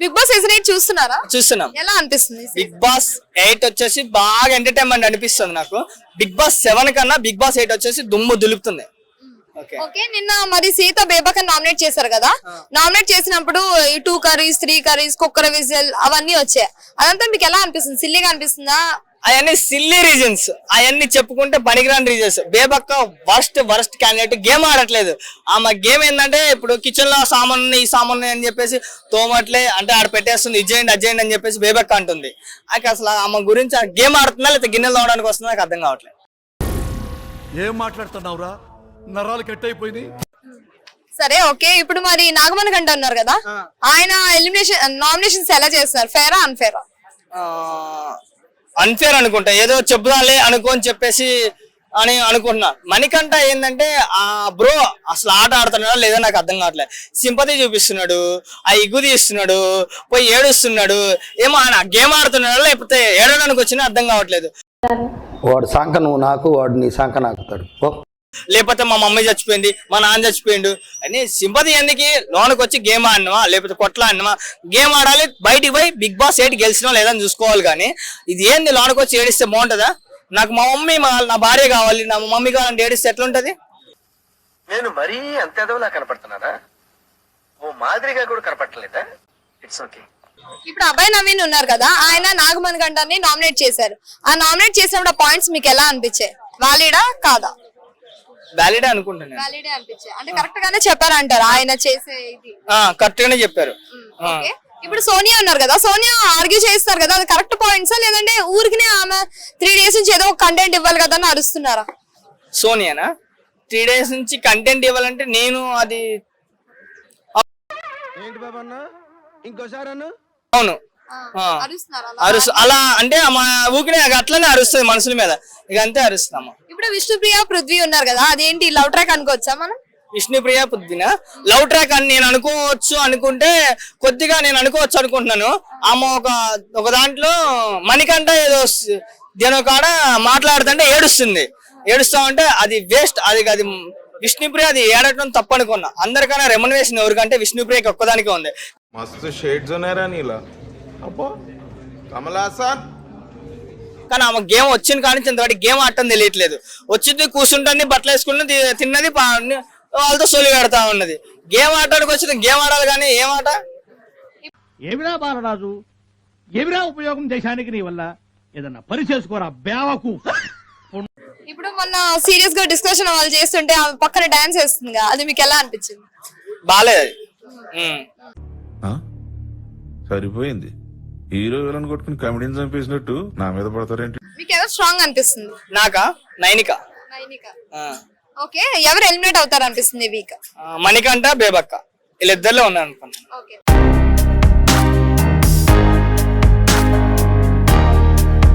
Big boss season 8 చూస్తున్నారా? చూస్తున్నాం. ఎలా అనిపిస్తుంది? బిగ్ బాస్ 8 వచ్చేసి బాగా ఎంటర్టైన్మెంట్ అనిపిస్తుంది నాకు. బిగ్ బాస్ 7 కన్నా బిగ్ బాస్ 8 వచ్చేసి దుమ్ము దులుపుతుంది. ఓకే, నిన్న మరి సీత బేబక్ నామినేట్ చేశారు కదా, నామినేట్ చేసినప్పుడు ఈ 2 కర్రీస్ 3 కర్రీస్ కుక్కర్ విజిల్ అవన్నీ వచ్చాయి. అదంతా మీకు ఎలా అనిపిస్తుంది? సిల్లీగా అనిపిస్తుందా? అవన్నీ సిల్లీ రీజన్స్, అవన్నీ చెప్పుకుంటే పనికిరాని reasons. Bebakka worst candidate, game ఆడట్లేదు. ఆమె గేమ్ ఏంటంటే ఇప్పుడు కిచెన్ లో సామాన్ ఈ సామాన్ అని చెప్పేసి తోమట్లే అంటే ఆడ పెట్టేస్తుంది, ఇజ్జేయండి అజ్జేయండి అని చెప్పేసి బేబక్క అంటుంది. నాకు అసలు ఆమె గురించి గేమ్ ఆడుతుందా లేకపోతే గిన్నెలు తోవడానికి వస్తుందా నాకు అర్థం కావట్లేదు. ఏం మాట్లాడుతున్నావురా, నరాలు కట్ అయిపోయింది. సరే ఓకే, ఇప్పుడు మరి నాగమణి గంట ఉన్నారు కదా, ఆయన నామినేషన్స్ ఎలా చేస్తున్నారు? ఫేరా అన్ఫేరా? అన్ఫేర్ అనుకుంటా, ఏదో చెప్పుదాలే అనుకోని చెప్పేసి అని అనుకుంటున్నా. మణికంఠ ఏంటంటే ఆ బ్రో అసలు ఆట ఆడుతున్నాడా లేదో నాకు అర్థం కావట్లేదు. సింపతి చూపిస్తున్నాడు, ఆ ఇగ్గు తీస్తున్నాడు, పోయి ఏడుస్తున్నాడు. ఏమో ఆయన గేమ్ ఆడుతున్నాడా లేకపోతే ఏడడానికి వచ్చినా అర్థం కావట్లేదు. వాడు సంక నువ్వు నాకు, వాడు నీ సంక నాకుతాడు. లేకపోతే మా మమ్మీ చచ్చిపోయింది, మా నాన్న చచ్చిపోయిండు అని సింపతి ఎందుకు? లోనికి వచ్చి గేమ్ ఆడినవా లేకపోతే కొట్లా ఆడినవా? గేమ్ ఆడాలి, బయటికి పోయి బిగ్ బాస్ 8 గెలిచినా లేదని చూసుకోవాలి. కానీ ఇది ఏంది లోనికి వచ్చి ఏడిస్తే బాగుంటుందా? నాకు మా మమ్మీ నా భార్య కావాలి, నా మమ్మీ కావాలంటే ఏడిస్తే ఎట్లుంటది? నేను మరీ అంత ఎదవలా కనపడుతున్నానా? ఓ మాదిరిగా కూడా కనపడలేదా? It's okay. ఇప్పుడు అభయ్ నవీన్ ఉన్నారు కదా, ఆయన నాగమణి గంటాన్ని నామినేట్ చేశారు. ఆ నామినేట్ చేసినప్పుడు పాయింట్స్ మీకు ఎలా అనిపించాయి? వాలిడా కాదా? వ్యాలిడే అనుకుంటున్నాను. వాలిడే అనిపించాయి అంటే కరెక్ట్ గానే చెప్పారంటారు ఆయన చేసే ఇది? కరెక్ట్ గానే చెప్పారు. ఇప్పుడు సోనియా ఉన్నారు కదా, సోనియా ఆర్గ్యూ చేస్తారు కదా, అది కరెక్ట్ పాయింట్సా లేదంటే ఊరికినే ఆమె 3 days నుంచి ఏదో ఒక కంటెంట్ ఇవ్వాలి కదా అని అరుస్తున్నారా? సోనియానా 3 days నుంచి కంటెంట్ ఇవ్వాలంటే నేను అది ఏంటి బాబా అన్న, ఇంకోసారి అన్న. అవును అలా అంటే మా ఊకినే అట్లనే అరుస్తుంది మనుషుల మీద, ఇక అంతే అరుస్తాము. ఇప్పుడు విష్ణుప్రియ పృథ్వీ ఉన్నారు కదా, అదేంటి లవ్ ట్రాక్ అనుకోవచ్చా మనం? విష్ణుప్రియ పొద్దున లవ్ ట్రాక్ అని నేను అనుకోవచ్చు అనుకుంటే కొద్దిగా నేను అనుకోవచ్చు అనుకుంటున్నాను. ఆమె ఒక దాంట్లో మణికంఠ ఏదో దేనో కాడ మాట్లాడుతుంటే ఏడుస్తా ఉంటే అది వేస్ట్. అది విష్ణుప్రియ అది ఏడటం తప్పు అనుకున్నా. అందరికన్నా రెమ్యునరేషన్ ఎవరికంటే విష్ణుప్రియకి ఒక్కదానికే ఉంది. మస్తు షేడ్స్ ఉన్నారా నీలా అబ్బో కమలాసన్. కానీ ఆమె గేమ్ వచ్చింది కానీ ఇంతవాటి గేమ్ ఆడటం తెలియట్లేదు. వచ్చింది కూర్చుంటుంది, బట్టలు వేసుకుంటుంది, తిన్నది, వాళ్ళతో సోలి పెడతా ఉన్నది. గేమ్ ఆడటానికి వచ్చింది, గేమ్ ఆడాలి కానీ ఏమాట? ఏమిరా బాలరాజు, ఏమిరా ఉపయోగం దేశానికి నీ వల్ల? ఏదన్నా పని చేసుకోరా బేవకు. ఇప్పుడు మొన్న సీరియస్ గా డిస్కషన్ వాళ్ళు చేస్తుంటే ఆమె పక్కన డాన్స్ వేస్తుంది, అది మీకు ఎలా అనిపించింది? బాలేదు. సరిపోయింది, హీరో విలన్ కొట్టుకుని కమెడీని చంపేసినట్టు నా మీద పడతారేంటి? మీకు ఎవరు స్ట్రాంగ్ అనిపిస్తుంది? నాకా నైనిక. ఓకే, ఎవరు ఎలిమినేట్ అవుతారు అనిపిస్తుంది వీక్? మణికంఠ బేబక్క వీళ్ళిద్దరిలో ఉన్నారు అనుకున్నాను. ఓకే.